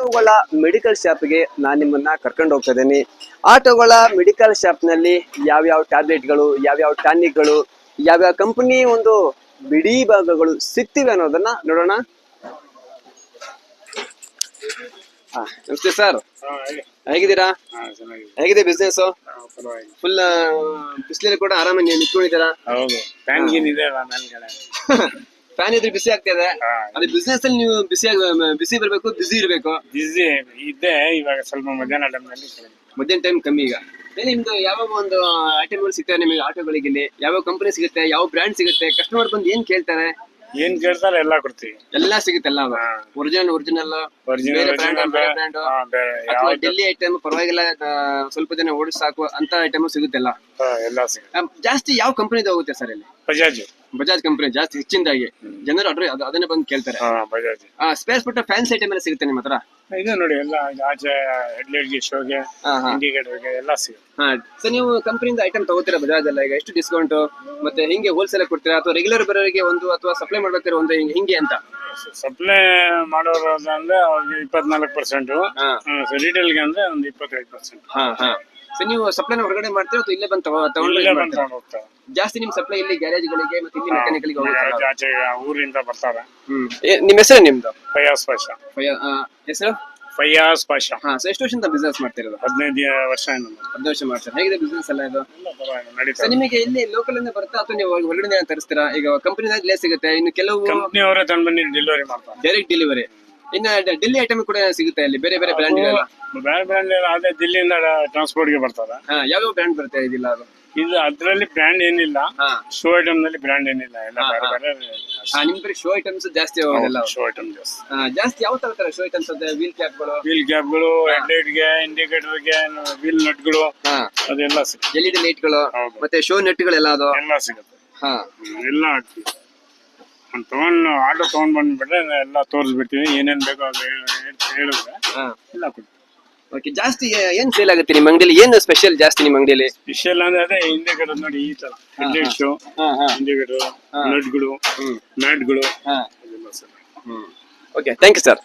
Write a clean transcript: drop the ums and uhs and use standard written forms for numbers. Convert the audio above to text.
ಆಟೋಗಳ medical ಶಾಪ್ಗೆ ನಾನು ನಿಮ್ಮನ್ನ ಕರ್ಕೊಂಡು ಹೋಗ್ತಾ ಇದ್ದೀನಿ. ಆಟೋಗಳ ಮೆಡಿಕಲ್ ಶಾಪ್ನಲ್ಲಿ ಯಾವ್ಯಾವ ಟ್ಯಾಬ್ಲೆಟ್ಗಳು, ಯಾವ್ಯಾವ ಟಾನಿಕ್ಗಳು, ಯಾವ್ಯಾವ ಕಂಪನಿ ಒಂದು ಬಿಡಿ ಭಾಗಗಳು ಸಿಗ್ತಿವೆ ಅನ್ನೋದನ್ನ ನೋಡೋಣ. ನಮಸ್ತೆ ಸರ್, ಹೇಗಿದ್ದೀರಾ? ಹೇಗಿದೆ ಬಿಸ್ನೆಸ್? ಫುಲ್ ಬಿಸಿಲಲ್ಲಿ ಕೂಡ ಆರಾಮಾಗಿ ನಿಂತ್ಕೊಂಡಿದ್ದೀರಾ? ಫ್ಯಾನ್ ಇದ್ರೆ ಬಿಸಿ ಆಗ್ತಾ ಇದೆ. ಅದೇ ಬಿಸ್ನೆಸ್ ಅಲ್ಲಿ ನೀವು ಬಿಸಿ ಬರ್ಬೇಕು, ಬಿಸಿ ಇರ್ಬೇಕು. ಬಿಸಿ ಇದ್ದೆ ಇವಾಗ ಸ್ವಲ್ಪ ಮಧ್ಯಾಹ್ನ ಟೈಮ್ ಕಮ್ಮಿ. ಈಗ ನಿಮ್ದು ಯಾವಾಗ ಒಂದು ಐಟಮ್ಗಳು ಸಿಗ್ತವೆ ನಿಮಗೆ ಆಟೋಗಳಿಗೆ? ಇಲ್ಲಿ ಯಾವ ಕಂಪನಿ ಸಿಗುತ್ತೆ, ಯಾವ ಬ್ರ್ಯಾಂಡ್ ಸಿಗುತ್ತೆ? ಕಸ್ಟಮರ್ ಬಂದು ಏನ್ ಕೇಳ್ತಾರೆ? ಏನ್ ಕೇಳ್ತಾರೆ ಎಲ್ಲ ಕೊಡ್ತೀವಿ. ಎಲ್ಲಾ ಸಿಗುತ್ತೆ, ಎಲ್ಲ ಒರಿಜಿನಲ್ ಡೆಲ್ಲಿ ಐಟಮ್ ಪರವಾಗಿಲ್ಲ, ಸ್ವಲ್ಪ ದಿನ ಓಡಿಸ್ ಸಾಕು ಅಂತ ಐಟಮ್ ಸಿಗುತ್ತೆಲ್ಲ. ಎಲ್ಲ ಸಿಗುತ್ತೆ. ಜಾಸ್ತಿ ಯಾವ ಕಂಪನಿದು ಹೋಗುತ್ತೆ ಸರ್ ಇಲ್ಲಿ? ಬಜಾಜ್ ಕಂಪನಿ ಜಾಸ್ತಿ ಹೆಚ್ಚಿನದಾಗಿ ಜನರು ಅದನ್ನೇ ಬಂದು ಕೇಳ್ತಾರೆ. ಸ್ಪೇಸ್ ಪುಟ್ಟ ಫ್ಯಾನ್ಸಿ ಐಟಮ್ ಎಲ್ಲ ಸಿಗುತ್ತೆ ನಿಮ್ಮ ಹತ್ರ? ಇದು ನೋಡಿ ಎಲ್ಲ ಆಚೆ ಹೆಡ್ಲೈಟ್ಗೆ, ಶೋಗೆ, ಇಂಡಿಕೇಟರ್ಗೆ ಎಲ್ಲ ಸಿಗುತ್ತೆ. ಸರ್, ನೀವು ಕಂಪನಿಯಿಂದ ಐಟಮ್ ತಗೋತೀರಾ ಬಜಾಜ್ ಎಲ್ಲ? ಈಗ ಎಷ್ಟು ಡಿಸ್ಕೌಂಟ್ ಮತ್ತೆ ಹಿಂಗೆ ಹೋಲ್ಸೇಲ್ ಕೊಡ್ತೀರಾ ಅಥವಾ ರೆಗ್ಯುಲರ್ ಬರೋರಿಗೆ ಒಂದು ಅಥವಾ ಸಪ್ಲೈ ಮಾಡ್ಬೇಕಾದ್ರೆ ಒಂದು ಹಿಂಗೆ ಅಂತ? ಸಪ್ಲೈ ಮಾಡೋರು ಅಂದ್ರೆ ಅವ್ರಿಗೆ 24%, ರಿಟೇಲ್ಗೆ ಅಂದ್ರೆ ಒಂದು 25%. ಸರ್, ನೀವು ಸಪ್ಲೈನ ಹೊರಗಡೆ ಮಾಡ್ತೀರಾ ಅಥವಾ ಇಲ್ಲೇ ಬಂದು ತಗೊಂಡು ಹೋಗ್ತಾರೆ? ಜಾಸ್ತಿ ನಿಮ್ ಸಪ್ಲೈ ಇಲ್ಲಿ ಗ್ಯಾರೇಜ್ಗಳಿಗೆ ಮತ್ತೆ ಇಲ್ಲಿ ಮೆಕ್ಯಾನಿಕಲ್ಗೆ ಹೋಗುತ್ತೆ? ಆಚೆ ಊರಿಂದ ಬರ್ತಾರೆ. ನಿಮ್ಮ ಹೆಸರು? ನಿಮ್ದು ಫಯಾಜ್ ಪಾಷಾ. ಹೆಸರು? ಫಯಾಜ್ ಪಾಷಾ. ಸರ್, ಎಷ್ಟು ವರ್ಷದಿಂದ ಬಿಸ್ನೆಸ್ ಮಾಡ್ತಿರೋದು? 15 ವರ್ಷ. 15 ವರ್ಷ ಮಾಡ್ತಾರೆ. ಹೇಗಿದೆ ಬಿಸ್ನೆಸ್ ಎಲ್ಲ ಇದು? ನಡೀತಾ. ನಿಮಗೆ ಇಲ್ಲಿ ಲೋಕಲ್ ಇಂದ ಬರುತ್ತಾ ಅಥವಾ ನೀವು ಹೊರಗಡೆ ತರಿಸ್ತೀರಾ? ಈಗ ಕಂಪನಿದಾಗ ಲೇಸ್ ಸಿಗುತ್ತೆ, ಇನ್ನು ಕೆಲವು ಕಂಪನಿ ಅವರೇ ತಂದು ಬಂದು ಡೆಲಿವರಿ ಮಾಡ್ತಾರೆ, ಡೈರೆಕ್ಟ್ ಡೆಲಿವರಿ. ಇನ್ನು ಡೆಲ್ಲಿ ಐಟಮ್ ಕೂಡ ಸಿಗುತ್ತೆ ಇಲ್ಲಿ, ಬೇರೆ ಬೇರೆ ಬ್ರ್ಯಾಂಡ್. ಬೇರೆ ಬ್ರ್ಯಾಂಡ್ ಅದೇ ದಿಲ್ಲಿಯಿಂದ ಟ್ರಾನ್ಸ್ಪೋರ್ಟ್ ಗೆ ಬರ್ತಾರೆ. ಯಾವ್ಯಾವ ಬ್ರ್ಯಾಂಡ್ ಬರುತ್ತೆ ಇದಿಲ್ಲ ಅದು? ಇದು ಅದ್ರಲ್ಲಿ ಬ್ರ್ಯಾಂಡ್ ಏನಿಲ್ಲ, ಶೋ ಐಟಮ್ ನಲ್ಲಿ ಬ್ರ್ಯಾಂಡ್ ಏನಿಲ್ಲ, ಎಲ್ಲ ಬೇರೆ ಬೇರೆ. ನಿಮ್ ಕಡೆ ಶೋ ಐಟಮ್ಸ್ ಜಾಸ್ತಿ ಹೋಗೋದಿಲ್ಲ? ಶೋ ಐಟಮ್ ಜಾಸ್ತಿ ಯಾವ ತರ ಶೋ ಐಟಮ್ಸ್? ವೀಲ್ ಕ್ಯಾಪ್ಗಳು, ಹೆಡ್ಲೈಟ್ ಗೆ, ಇಂಡಿಕೇಟರ್ ಗೆ, ವೀಲ್ ನಟ್ ಗಳು, ಅದೆಲ್ಲ ಸಿಗುತ್ತೆ. ಎಲ್ಇಡಿ ಲೈಟ್ ಗಳು ಮತ್ತೆ ಶೋ ನೆಟ್ ಗಳೆಲ್ಲ ಅದು ಎಲ್ಲ ಸಿಗುತ್ತೆ. ಎಲ್ಲ ಹಾಕ್ತೀವಿ. ತಗೊಂಡು ಆಟೋ ತಗೊಂಡ್ ಬಂದ್ಬಿಟ್ರೆ ಎಲ್ಲ ತೋರಿಸ್ಬಿಡ್ತೀವಿ, ಏನೇನ್ ಬೇಕೋ ಅದು ಹೇಳಿದ್ರೆ ಎಲ್ಲ ಕೊಡ್ತೀವಿ. ಓಕೆ. ಜಾಸ್ತಿ ಏನ್ ಸೇಲ್ ಆಗುತ್ತೆ ನಿಮ್ಮ ಅಂಗಡಿಯಲ್ಲಿ? ಏನು ಸ್ಪೆಷಲ್ ಜಾಸ್ತಿ ನಿಮ್ಮ ಅಂಗಡಿಯಲ್ಲಿ? ಸ್ಪೆಷಲ್ ಅಂದ್ರೆ ಅದೇ ಇಂಡಿಕೇಟರ್ ನೋಡಿ, ಈ ತರ ಹೆಡ್ಲೈಟ್ಸ್, ಇಂಡಿಕೇಟರ್, ನಟ್ಗಳು, ಮ್ಯಾಟ್ಗಳು. Okay, thank you sir.